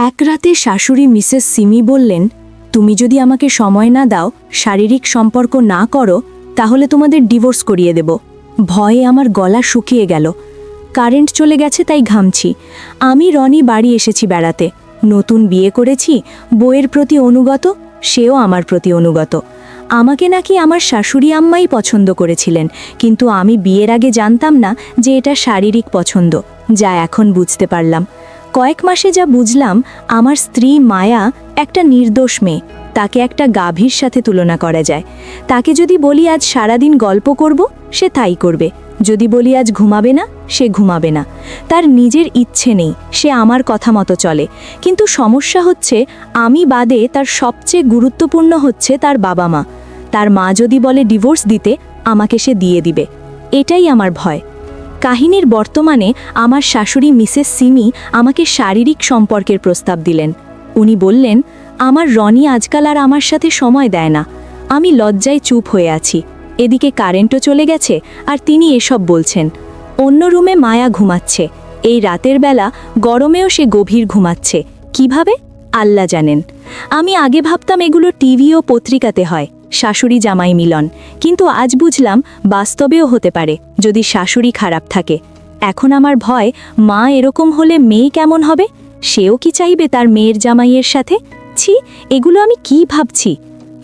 এক রাতে শাশুড়ি মিসেস সিমি বললেন, তুমি যদি আমাকে সময় না দাও, শারীরিক সম্পর্ক না করো, তাহলে তোমাদের ডিভোর্স করিয়ে দেব। ভয়ে আমার গলা শুকিয়ে গেল। কারেন্ট চলে গেছে, তাই ঘামছি। আমি রনি বাড়ি এসেছি বেড়াতে। নতুন বিয়ে করেছি, বউয়ের প্রতি অনুগত, সেও আমার প্রতি অনুগত। আমাকে নাকি আমার শাশুড়ি আম্মাই পছন্দ করেছিলেন, কিন্তু আমি বিয়ের আগে জানতাম না যে এটা শারীরিক পছন্দ, যা এখন বুঝতে পারলাম। কয়েক মাসে যা বুঝলাম, আমার স্ত্রী মায়া একটা নির্দোষ মেয়ে। তাকে একটা গাভীর সাথে তুলনা করা যায়। তাকে যদি বলি আজ সারাদিন গল্প করব, সে তাই করবে। যদি বলি আজ ঘুমাবে না, সে ঘুমাবে না। তার নিজের ইচ্ছে নেই, সে আমার কথা মতো চলে। কিন্তু সমস্যা হচ্ছে, আমি বাদে তার সবচেয়ে গুরুত্বপূর্ণ হচ্ছে তার বাবা মা। তার মা যদি বলে ডিভোর্স দিতে, আমাকে সে দিয়ে দিবে। এটাই আমার ভয়। কাহিনীর বর্তমানে আমার শাশুড়ি মিসেস সিমি আমাকে শারীরিক সম্পর্কের প্রস্তাব দিলেন। উনি বললেন, আমার রনি আজকাল আর আমার সাথে সময় দেয় না। আমি লজ্জায় চুপ হয়ে আছি। এদিকে কারেন্টও চলে গেছে, আর তিনি এসব বলছেন। অন্য রুমে মায়া ঘুমাচ্ছে। এই রাতের বেলা গরমেও সে গভীর ঘুমাচ্ছে। কিভাবে? আল্লাহ জানেন। আমি আগে ভাবতাম এগুলো টিভি ও পত্রিকাতে হয়, শাশুড়ি জামাই মিলন। কিন্তু আজ বুঝলাম বাস্তবেও হতে পারে, যদি শাশুড়ি খারাপ থাকে। এখন আমার ভয়, মা এরকম হলে মেয়ে কেমন হবে? সেও কি চাইবে তার মেয়ের জামাইয়ের সাথে? ছি, এগুলো আমি কি ভাবছি?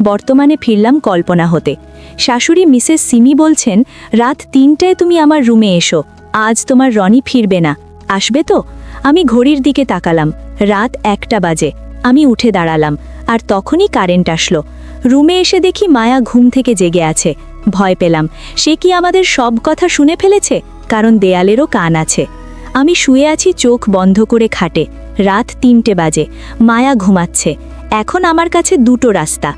বর্তমানে ফিরলাম কল্পনা হতে। শাশুড়ি মিসেস সিমি বলছেন, রাত ৩টায় তুমি আমার রুমে এসো, আজ তোমার রনি ফিরবে না। আসবে তো? আমি ঘড়ির দিকে তাকালাম, রাত ১টা বাজে। আমি উঠে দাঁড়ালাম, আর তখনই কারেন্ট আসলো। রুমে এসে দেখি মায়া ঘুম থেকে জেগে আছে। ভয় পেলাম, সে কি আমাদের সব কথা শুনে ফেলেছে? কারণ দেয়ালেরও কান আছে। আমি শুয়ে আছি চোখ বন্ধ করে খাটে। রাত ৩টে বাজে। মায়া ঘুমাচ্ছে। এখন আমার কাছে দুটো রাস্তা,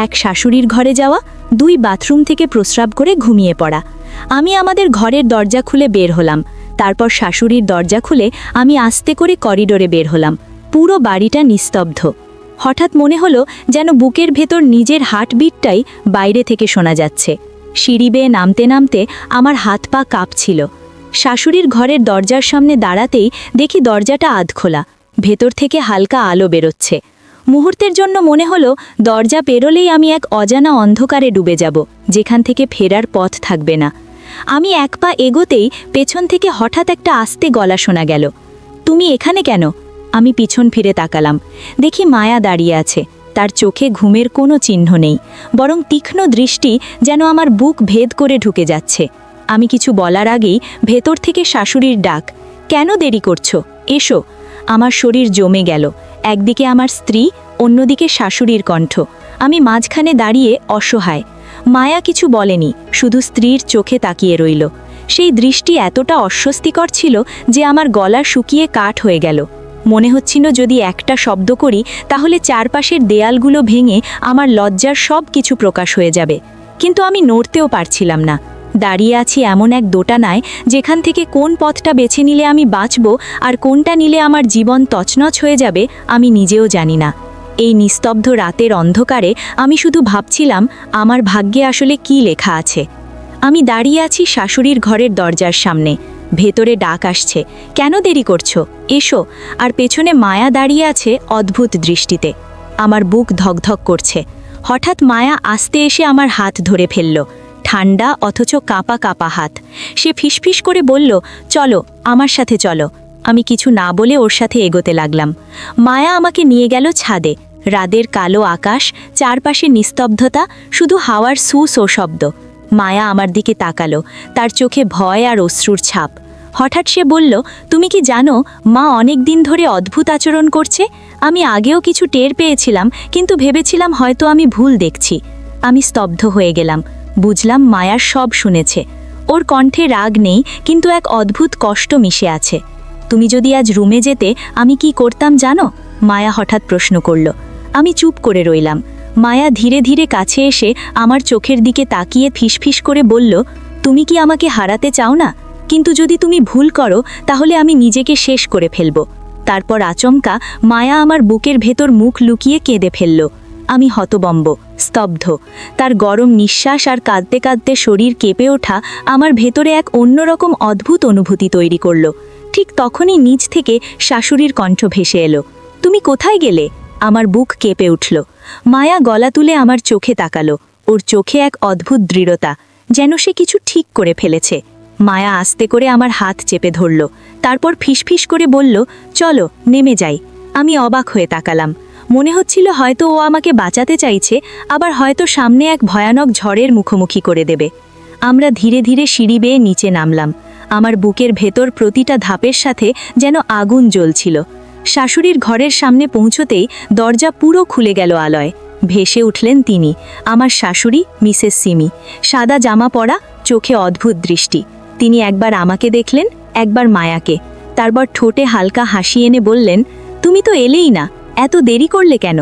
এক শাশুড়ির ঘরে যাওয়া, ২ বাথরুম থেকে প্রস্রাব করে ঘুমিয়ে পড়া। আমি আমাদের ঘরের দরজা খুলে বের হলাম। তারপর শাশুড়ির দরজা খুলে আমি আস্তে করে করিডোরে বের হলাম। পুরো বাড়িটা নিস্তব্ধ। হঠাৎ মনে হলো যেন বুকের ভেতর নিজের হার্টবিটটাই বাইরে থেকে শোনা যাচ্ছে। সিঁড়ি বেয়ে নামতে নামতে আমার হাত পা কাঁপছিল। শাশুড়ির ঘরের দরজার সামনে দাঁড়াতেই দেখি দরজাটা আধখোলা। ভেতর থেকে হালকা আলো বেরোচ্ছে। মুহূর্তের জন্য মনে হলো দরজা পেরোলেই আমি এক অজানা অন্ধকারে ডুবে যাব, যেখান থেকে ফেরার পথ থাকবে না। আমি এক পা এগোতেই পেছন থেকে হঠাৎ একটা আস্তে গলা শোনা গেল, তুমি এখানে কেন? আমি পিছন ফিরে তাকালাম। দেখি মায়া দাঁড়িয়ে আছে। তার চোখে ঘুমের কোনো চিহ্ন নেই, বরং তীক্ষ্ণ দৃষ্টি যেন আমার বুক ভেদ করে ঢুকে যাচ্ছে। আমি কিছু বলার আগেই ভেতর থেকে শাশুড়ির ডাক, কেন দেরি করছো? এসো। আমার শরীর জমে গেল। একদিকে আমার স্ত্রী, অন্যদিকে শাশুড়ির কণ্ঠ। আমি মাঝখানে দাঁড়িয়ে অসহায়। মায়া কিছু বলেনি, শুধু স্ত্রীর চোখে তাকিয়ে রইল। সেই দৃষ্টি এতটা অস্বস্তিকর ছিল যে আমার গলা শুকিয়ে কাঠ হয়ে গেল। মনে হচ্ছিল যদি একটা শব্দ করি, তাহলে চারপাশের দেয়ালগুলো ভেঙে আমার লজ্জার সব কিছু প্রকাশ হয়ে যাবে। কিন্তু আমি নড়তেও পারছিলাম না। দাঁড়িয়ে আছি এমন এক দোটানায়, যেখান থেকে কোন পথটা বেছে নিলে আমি বাঁচব আর কোনটা নিলে আমার জীবন তছনছ হয়ে যাবে আমি নিজেও জানি না। এই নিস্তব্ধ রাতের অন্ধকারে আমি শুধু ভাবছিলাম, আমার ভাগ্যে আসলে কি লেখা আছে। আমি দাঁড়িয়ে আছি শাশুড়ির ঘরের দরজার সামনে। ভেতরে ডাক আসছে, কেন দেরি করছো? এসো। আর পেছনে মায়া দাঁড়িয়ে আছে অদ্ভুত দৃষ্টিতে। আমার বুক ধকধক করছে। হঠাৎ মায়া আস্তে এসে আমার হাত ধরে ফেলল, ঠান্ডা অথচ কাঁপা কাঁপা হাত। সে ফিসফিস করে বলল, চলো, আমার সাথে চলো। আমি কিছু না বলে ওর সাথে এগোতে লাগলাম। মায়া আমাকে নিয়ে গেল ছাদে। রাতের কালো আকাশ, চারপাশে নিস্তব্ধতা, শুধু হাওয়ার সু শব্দ। মায়া আমার দিকে তাকালো, তার চোখে ভয় আর অশ্রুর ছাপ। হঠাৎ সে বলল, তুমি কি জানো মা অনেক দিন ধরে অদ্ভুত আচরণ করছে? আমি আগেও কিছু টের পেয়েছিলাম, কিন্তু ভেবেছিলাম হয়তো আমি ভুল দেখছি। আমি স্তব্ধ হয়ে গেলাম। বুঝলাম মায়ার সব শুনেছে। ওর কণ্ঠে রাগ নেই, কিন্তু এক অদ্ভুত কষ্ট মিশে আছে। তুমি যদি আজ রুমে যেতে, আমি কি করতাম জানো? মায়া হঠাৎ প্রশ্ন করল। আমি চুপ করে রইলাম। মায়া ধীরে ধীরে কাছে এসে আমার চোখের দিকে তাকিয়ে ফিসফিস করে বলল, তুমি কি আমাকে হারাতে চাও না? কিন্তু যদি তুমি ভুল করো, তাহলে আমি নিজেকে শেষ করে ফেলব। তারপর আচমকা মায়া আমার বুকের ভেতর মুখ লুকিয়ে কেঁদে ফেলল। আমি হতবম্ব, স্তব্ধ। তার গরম নিঃশ্বাস আর কাঁদতে কাঁদতে শরীর কেঁপে ওঠা আমার ভেতরে এক অন্যরকম অদ্ভুত অনুভূতি তৈরি করল। ঠিক তখনই নিচ থেকে শাশুড়ির কণ্ঠ ভেসে এলো, তুমি কোথায় গেলে? আমার বুক কেঁপে উঠল। মায়া গলা তুলে আমার চোখে তাকালো। ওর চোখে এক অদ্ভুত দৃঢ়তা, যেন সে কিছু ঠিক করে ফেলেছে। মায়া আস্তে করে আমার হাত চেপে ধরল, তারপর ফিসফিস করে বলল, চলো নেমে যাই। আমি অবাক হয়ে তাকালাম। মনে হচ্ছিল হয়তো ও আমাকে বাঁচাতে চাইছে, আবার হয়তো সামনে এক ভয়ানক ঝড়ের মুখোমুখি করে দেবে। আমরা ধীরে ধীরে সিঁড়ি বেয়ে নিচে নামলাম। আমার বুকের ভেতর প্রতিটা ধাপের সাথে যেন আগুন জ্বলছিল। শাশুড়ির ঘরের সামনে পৌঁছতেই দরজা পুরো খুলে গেল আলোয়। ভেসে উঠলেন তিনি, আমার শাশুড়ি মিসেস সিমি। সাদা জামা পরা, চোখে অদ্ভুত দৃষ্টি। তিনি একবার আমাকে দেখলেন, একবার মায়াকে। তারপর ঠোঁটে হালকা হাসি এনে বললেন, তুমি তো এলেই না, এত দেরি করলে কেন?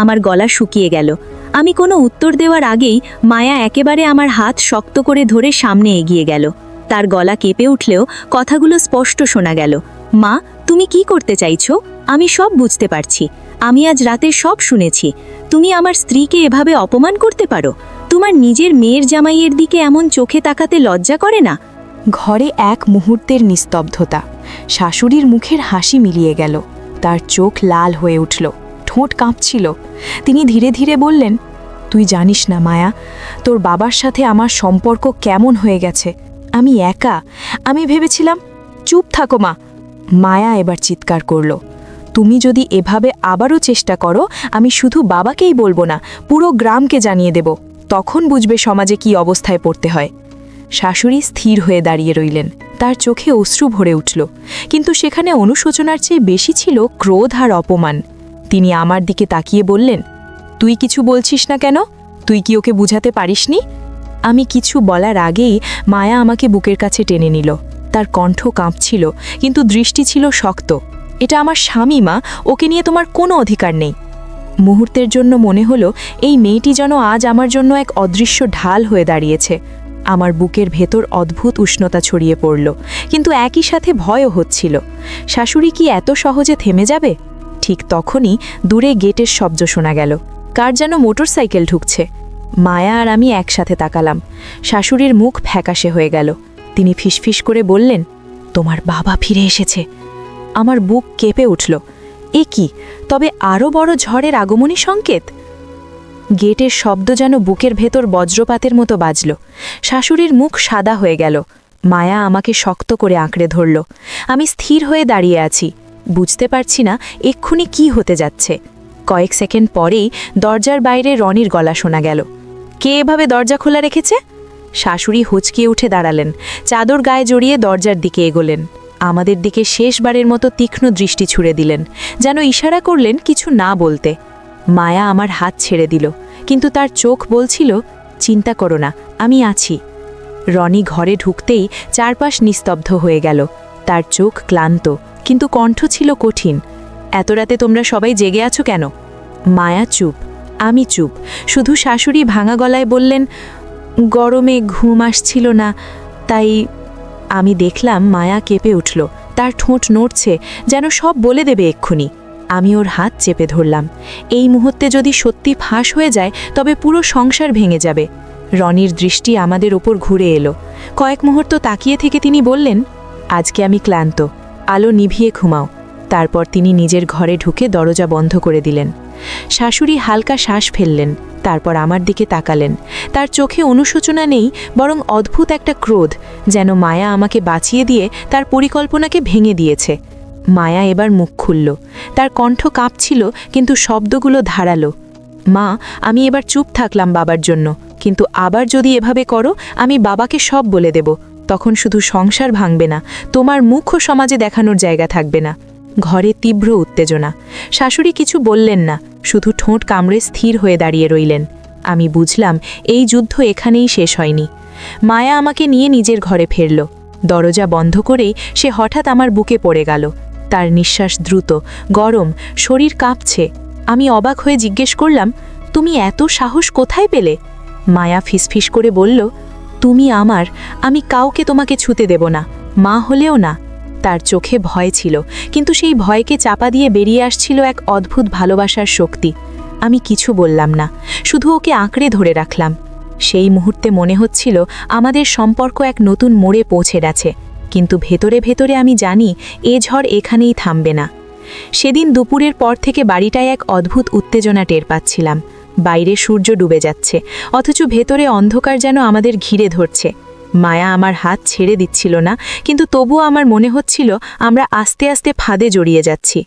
আমার গলা শুকিয়ে গেল। আমি কোনো উত্তর দেওয়ার আগেই মায়া একেবারে আমার হাত শক্ত করে ধরে সামনে এগিয়ে গেল। তার গলা কেঁপে উঠলেও কথাগুলো স্পষ্ট শোনা গেল। মা, তুমি কি করতে চাইছো? আমি সব বুঝতে পারছি। আমি আজ রাতে সব শুনেছি। তুমি আমার স্ত্রীকে এভাবে অপমান করতে পারো? তোমার নিজের মেয়ের জামাইয়ের দিকে এমন চোখে তাকাতে লজ্জা করে না? ঘরে এক মুহূর্তের নিস্তব্ধতা। শাশুড়ির মুখের হাসি মিলিয়ে গেল। তার চোখ লাল হয়ে উঠল, ঠোঁট কাঁপছিল। তিনি ধীরে ধীরে বললেন, তুই জানিস না মায়া, তোর বাবার সাথে আমার সম্পর্ক কেমন হয়ে গেছে। আমি একা। আমি ভেবেছিলাম। চুপ থাকো মা। মায়া এবার চিৎকার করল, তুমি যদি এভাবে আবারও চেষ্টা করো, আমি শুধু বাবাকেই বলবো না, পুরো গ্রামকে জানিয়ে দেব। তখন বুঝবে সমাজে কি অবস্থায় পড়তে হয়। শাশুড়ি স্থির হয়ে দাঁড়িয়ে রইলেন। তার চোখে অশ্রু ভরে উঠল, কিন্তু সেখানে অনুশোচনার চেয়ে বেশি ছিল ক্রোধ আর অপমান। তিনি আমার দিকে তাকিয়ে বললেন, তুই কিছু বলছিস না কেন? তুই কি ওকে বুঝাতে পারিসনি? আমি কিছু বলার আগেই মায়া আমাকে বুকের কাছে টেনে নিল। তার কণ্ঠ কাঁপছিল, কিন্তু দৃষ্টি ছিল শক্ত। এটা আমার স্বামী মা, ওকে নিয়ে তোমার কোনো অধিকার নেই। মুহূর্তের জন্য মনে হলো এই মেয়েটি যেন আজ আমার জন্য এক অদৃশ্য ঢাল হয়ে দাঁড়িয়েছে। আমার বুকের ভেতর অদ্ভুত উষ্ণতা ছড়িয়ে পড়ল, কিন্তু একই সাথে ভয়ও হচ্ছিল। শাশুড়ি কি এত সহজে থেমে যাবে? ঠিক তখনই দূরে গেটের শব্দ শোনা গেল। কার যেন মোটরসাইকেল ঢুকছে। মায়া আর আমি একসাথে তাকালাম। শাশুড়ির মুখ ফ্যাকাশে হয়ে গেল। তিনি ফিসফিস করে বললেন, তোমার বাবা ফিরে এসেছে। আমার বুক কেঁপে উঠল। এ কি, তবে আরও বড় ঝড়ের আগমনী সংকেত? গেটের শব্দ যেন বুকের ভেতর বজ্রপাতের মতো বাজল। শাশুড়ির মুখ সাদা হয়ে গেল। মায়া আমাকে শক্ত করে আঁকড়ে ধরল। আমি স্থির হয়ে দাঁড়িয়ে আছি, বুঝতে পারছি না এক্ষুনি কি হতে যাচ্ছে। কয়েক সেকেন্ড পরেই দরজার বাইরে রনির গলা শোনা গেল। কে এভাবে দরজা খোলা রেখেছে? শাশুড়ি হুঁচকিয়ে উঠে দাঁড়ালেন, চাদর গায়ে জড়িয়ে দরজার দিকে এগোলেন। আমাদের দিকে শেষবারের মতো তীক্ষ্ণ দৃষ্টি ছুড়ে দিলেন, যেন ইশারা করলেন কিছু না বলতে। মায়া আমার হাত ছেড়ে দিল, কিন্তু তার চোখ বলছিল, চিন্তা করো না, আমি আছি। রনি ঘরে ঢুকতেই চারপাশ নিস্তব্ধ হয়ে গেল। তার চোখ ক্লান্ত, কিন্তু কণ্ঠ ছিল কঠিন। এত রাতে তোমরা সবাই জেগে আছো কেন? মায়া চুপ, আমি চুপ। শুধু শাশুড়ি ভাঙা গলায় বললেন, গরমে ঘুম আসছিল না, তাই। আমি দেখলাম মায়া কেঁপে উঠল। তার ঠোঁট নড়ছে, যেন সব বলে দেবে এক্ষুনি। আমি ওর হাত চেপে ধরলাম। এই মুহূর্তে যদি সত্যি ফাঁস হয়ে যায়, তবে পুরো সংসার ভেঙে যাবে। রনির দৃষ্টি আমাদের ওপর ঘুরে এলো। কয়েক মুহূর্ত তাকিয়ে থেকে তিনি বললেন, আজকে আমি ক্লান্ত, আলো নিভিয়ে ঘুমাও। তারপর তিনি নিজের ঘরে ঢুকে দরজা বন্ধ করে দিলেন। শাশুড়ি হালকা শ্বাস ফেললেন, তারপর আমার দিকে তাকালেন। তার চোখে অনুশোচনা নেই, বরং অদ্ভুত একটা ক্রোধ, যেন মায়া আমাকে বাঁচিয়ে দিয়ে তার পরিকল্পনাকে ভেঙে দিয়েছে। মায়া এবার মুখ খুলল। তার কণ্ঠ কাঁপছিল, কিন্তু শব্দগুলো ধারালো। মা, আমি এবার চুপ থাকলাম বাবার জন্য, কিন্তু আবার যদি এভাবে করো, আমি বাবাকে সব বলে দেব। তখন শুধু সংসার ভাঙবে না, তোমার মুখও সমাজে দেখানোর জায়গা থাকবে না। ঘরে তীব্র উত্তেজনা। শাশুড়ি কিছু বললেন না, শুধু ঠোঁট কামড়ে স্থির হয়ে দাঁড়িয়ে রইলেন। আমি বুঝলাম এই যুদ্ধ এখানেই শেষ হয়নি। মায়া আমাকে নিয়ে নিজের ঘরে ফিরল। দরজা বন্ধ করেই সে হঠাৎ আমার বুকে পড়ে গেল। তার নিঃশ্বাস দ্রুত, গরম, শরীর কাঁপছে। আমি অবাক হয়ে জিজ্ঞেস করলাম, তুমি এত সাহস কোথায় পেলে? মায়া ফিসফিস করে বলল, তুমি আমার, আমি কাউকে তোমাকে ছুতে দেব না, মা হলেও না। তার চোখে ভয় ছিল, কিন্তু সেই ভয়কে চাপা দিয়ে বেরিয়ে আসছিল এক অদ্ভুত ভালোবাসার শক্তি। আমি কিছু বললাম না, শুধু ওকে আঁকড়ে ধরে রাখলাম। সেই মুহূর্তে মনে হচ্ছিল আমাদের সম্পর্ক এক নতুন মোড়ে পৌঁছে গেছে, কিন্তু ভেতরে ভেতরে আমি জানি এ ঝড় এখানেই থামবে না। সেদিন দুপুরের পর থেকে বাড়িটায় এক অদ্ভুত উত্তেজনা টের পাচ্ছিলাম। বাইরে সূর্য ডুবে যাচ্ছে, অথচ ভেতরে অন্ধকার যেন আমাদের ঘিরে ধরছে। মায়া আমার হাত ছেড়ে দিচ্ছিল না, কিন্তু তবুও আমার মনে হচ্ছিল আমরা আস্তে আস্তে ফাঁদে জড়িয়ে যাচ্ছি।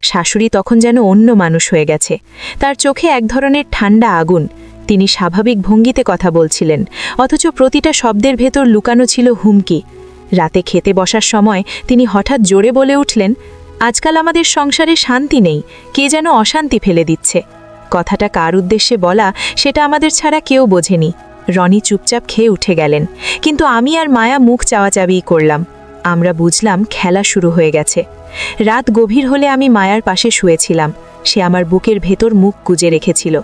শাশুড়ি তখন যেন অন্য মানুষ হয়ে গেছে। তার চোখে এক ধরনের ঠান্ডা আগুন। তিনি স্বাভাবিক ভঙ্গিতে কথা বলছিলেন, অথচ প্রতিটা শব্দের ভেতর লুকানো ছিল হুমকি। রাতে খেতে বসার সময় তিনি হঠাৎ জোরে বলে উঠলেন, আজকাল আমাদের সংসারে শান্তি নেই, কে যেন অশান্তি ফেলে দিচ্ছে। কথাটা কার উদ্দেশ্যে বলা সেটা আমাদের ছাড়া কেউ বোঝেনি। রনি চুপচাপ খেয়ে উঠে গেলেন, কিন্তু আমি আর মায়া মুখ চাওয়াচাবিই করলাম। আমরা বুঝলাম খেলা শুরু হয়ে গেছে। রাত গভীর হলে আমি মায়ার পাশে শুয়েছিলাম। সে আমার বুকের ভেতর মুখ গুজে রেখেছিল।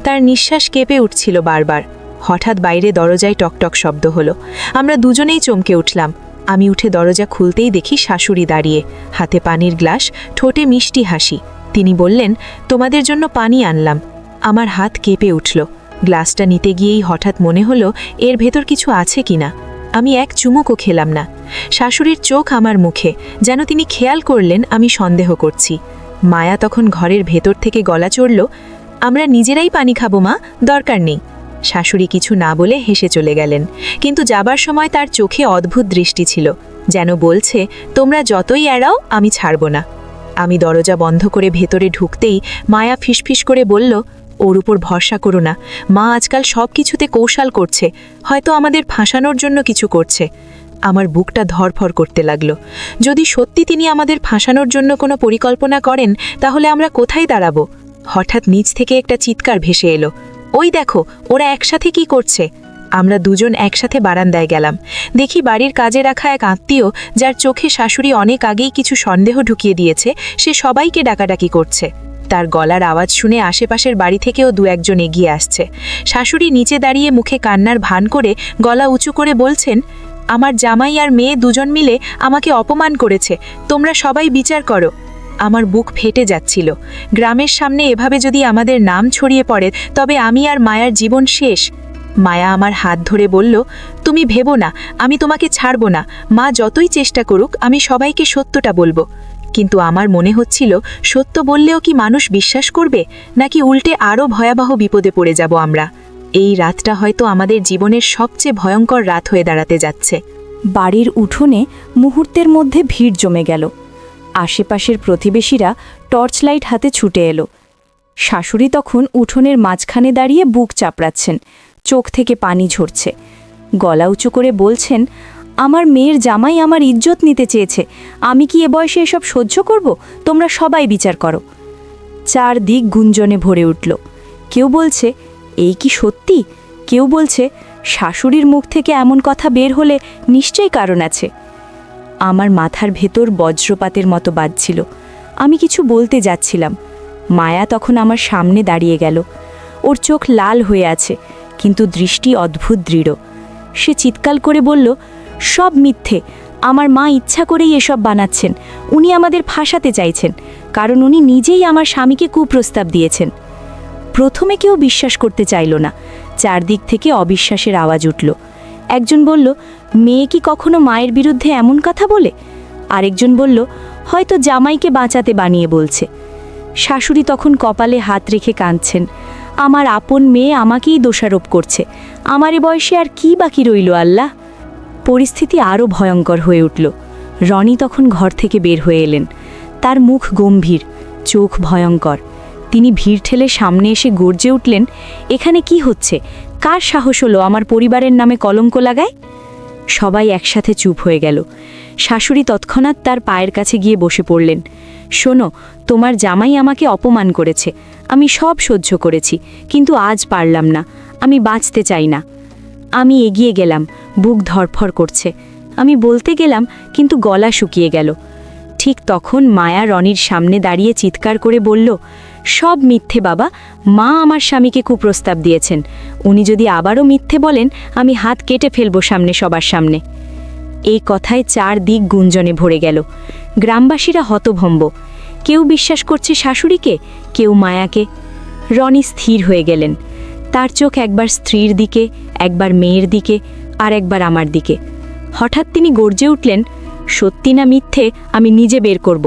তার নিঃশ্বাস কেঁপে উঠছিল বারবার। হঠাৎ বাইরে দরজায় টকটক শব্দ হলো। আমরা দুজনেই চমকে উঠলাম। আমি উঠে দরজা খুলতেই দেখি শাশুড়ি দাঁড়িয়ে, হাতে পানির গ্লাস, ঠোঁটে মিষ্টি হাসি। তিনি বললেন, তোমাদের জন্য পানি আনলাম। আমার হাত কেঁপে উঠল। গ্লাসটা নিতে গিয়েই হঠাৎ মনে হলো এর ভেতর কিছু আছে কিনা। আমি এক চুমুকও খেলাম না। শাশুড়ির চোখ আমার মুখে, যেন তিনি খেয়াল করলেন আমি সন্দেহ করছি। মায়া তখন ঘরের ভেতর থেকে গলা চড়ল, আমরা নিজেরাই পানি খাবো মা, দরকার নেই। শাশুড়ি কিছু না বলে হেসে চলে গেলেন, কিন্তু যাবার সময় তার চোখে অদ্ভুত দৃষ্টি ছিল, যেন বলছে, তোমরা যতই এড়াও আমি ছাড়ব না। আমি দরজা বন্ধ করে ভেতরে ঢুকতেই মায়া ফিসফিস করে বলল, ওর উপর ভরসা করো না, মা আজকাল সব কিছুতে কৌশল করছে, হয়তো আমাদের ফাঁসানোর জন্য কিছু করছে। আমার বুকটা ধরফর করতে লাগলো। যদি সত্যি তিনি আমাদের ফাঁসানোর জন্য কোনো পরিকল্পনা করেন, তাহলে আমরা কোথায় দাঁড়াবো? হঠাৎ নিচ থেকে একটা চিৎকার ভেসে এলো, ওই দেখো ওরা একসাথে কি করছে। আমরা দুজন একসাথে বারান্দায় গেলাম। দেখি বাড়ির কাজে রাখা এক আত্মীয়, যার চোখে শাশুড়ি অনেক আগেই কিছু সন্দেহ ঢুকিয়ে দিয়েছে, সে সবাইকে ডাকাডাকি করছে। তার গলার আওয়াজ শুনে আশেপাশের বাড়ি থেকেও দু একজন এগিয়ে আসছে। শাশুড়ি নিচে দাঁড়িয়ে মুখে কান্নার ভান করে গলা উঁচু করে বলছেন, আমার জামাই আর মেয়ে দুজন মিলে আমাকে অপমান করেছে, তোমরা সবাই বিচার করো। আমার বুক ফেটে যাচ্ছিল। গ্রামের সামনে এভাবে যদি আমাদের নাম ছড়িয়ে পড়ে, তবে আমি আর মায়ার জীবন শেষ। মায়া আমার হাত ধরে বলল, তুমি ভেবো না, আমি তোমাকে ছাড়ব না। মা যতই চেষ্টা করুক, আমি সবাইকে সত্যটা বলবো। কিন্তু আমার মনে হচ্ছিল, সত্য বললেও কি মানুষ বিশ্বাস করবে, নাকি উল্টে আরও ভয়াবহ বিপদে পড়ে যাব আমরা। এই রাতটা হয়তো আমাদের জীবনের সবচেয়ে ভয়ঙ্কর রাত হয়ে দাঁড়াতে যাচ্ছে। বাড়ির উঠোনে মুহূর্তের মধ্যে ভিড় জমে গেল। আশেপাশের প্রতিবেশীরা টর্চ লাইট হাতে ছুটে এলো। শাশুড়ি তখন উঠোনের মাঝখানে দাঁড়িয়ে বুক চাপড়াচ্ছেন, চোখ থেকে পানি ঝরছে। গলা উঁচু করে বলছেন, আমার মেয়ের জামাই আমার ইজ্জত নিতে চেয়েছে, আমি কি এ বয়সে এসব সহ্য করব? তোমরা সবাই বিচার করো। চারদিক গুঞ্জনে ভরে উঠল। কেউ বলছে, এই কি সত্যি? কেউ বলছে, শাশুড়ির মুখ থেকে এমন কথা বের হলে নিশ্চয়ই কারণ আছে। আমার মাথার ভেতর বজ্রপাতের মতো বাজছিল। আমি কিছু বলতে যাচ্ছিলাম। মায়া তখন আমার সামনে দাঁড়িয়ে গেল। ওর চোখ লাল হয়ে আছে, কিন্তু দৃষ্টি অদ্ভুত দৃঢ়। সে চিৎকার করে বলল, সব মিথ্যে। আমার মা ইচ্ছা করেই এসব বানাচ্ছেন। উনি আমাদের ফাঁসাতে চাইছেন, কারণ উনি নিজেই আমার স্বামীকে কুপ্রস্তাব দিয়েছেন। প্রথমে কেউ বিশ্বাস করতে চাইল না। চারদিক থেকে অবিশ্বাসের আওয়াজ উঠল। একজন বলল, মেয়ে কি কখনো মায়ের বিরুদ্ধে এমন কথা বলে? আরেকজন বলল, হয়তো জামাইকে বাঁচাতে বানিয়ে বলছে। শাশুড়ি তখন কপালে হাত রেখে কাঁদছেন, আমার আপন মেয়ে আমাকেই দোষারোপ করছে। আমার এ বয়সে আর কি বাকি রইল আল্লাহ। পরিস্থিতি আরও ভয়ঙ্কর হয়ে উঠল। রনি তখন ঘর থেকে বের হয়ে এলেন। তার মুখ গম্ভীর, চোখ ভয়ঙ্কর। তিনি ভিড় ঠেলে সামনে এসে গর্জে উঠলেন, এখানে কি হচ্ছে? কার সাহস হলো আমার পরিবারের নামে কলঙ্ক লাগায়? সবাই একসাথে চুপ হয়ে গেল। শাশুড়ি তৎক্ষণাৎ তার পায়ের কাছে গিয়ে বসে পড়লেন। শোনো, তোমার জামাই আমাকে অপমান করেছে, আমি সব সহ্য করেছি, কিন্তু আজ পারলাম না। আমি বাঁচতে চাই না। আমি এগিয়ে গেলাম, বুক ধরফর করছে। আমি বলতে গেলাম, কিন্তু গলা শুকিয়ে গেল। ঠিক তখন মায়া রনির সামনে দাঁড়িয়ে চিৎকার করে বলল, সব মিথ্যে বাবা, মা আমার স্বামীকে কুপ্রস্তাব দিয়েছেন। উনি যদি আবারও মিথ্যে বলেন, আমি হাত কেটে ফেলবো সামনে সবার সামনে। এই কথায় চারদিক গুঞ্জনে ভরে গেল। গ্রামবাসীরা হতভম্ব। কেউ বিশ্বাস করছে শাশুড়িকে, কেউ মায়াকে। রনি স্থির হয়ে গেলেন। তার চোখ একবার স্ত্রীর দিকে, একবার মেয়ের দিকে, আর একবার আমার দিকে। হঠাৎ তিনি গর্জে উঠলেন, সত্যি না মিথ্যে আমি নিজে বের করব।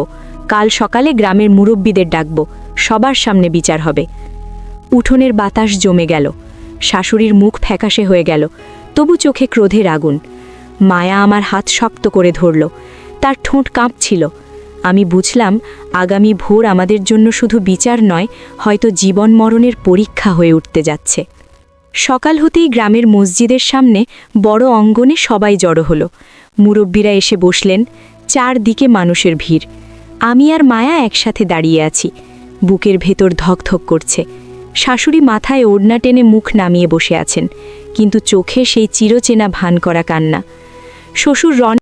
কাল সকালে গ্রামের মুরব্বীদের ডাকব, সবার সামনে বিচার হবে। উঠোনের বাতাস জমে গেল, শাশুড়ির মুখ ফ্যাকাশে হয়ে গেল, তবু চোখে ক্রোধের আগুন। মায়া আমার হাত শক্ত করে ধরল, তার ঠোঁট কাঁপছিল। আমি বুঝলাম আগামী ভোর আমাদের জন্য শুধু বিচার নয়, হয়তো জীবন মরণের পরীক্ষা হয়ে উঠতে যাচ্ছে। সকাল হতেই গ্রামের মসজিদের সামনে বড় অঙ্গনে সবাই জড়ো হলো। মুরব্বীরা এসে বসলেন, চারদিকে মানুষের ভিড়। আমি আর মায়া একসাথে দাঁড়িয়ে আছি, বুকের ভেতর ধকধক করছে। শাশুড়ি মাথায় ওড়না টেনে মুখ নামিয়ে বসে আছেন, কিন্তু চোখে সেই চিরচেনা ভান করা কান্না। শ্বশুর রন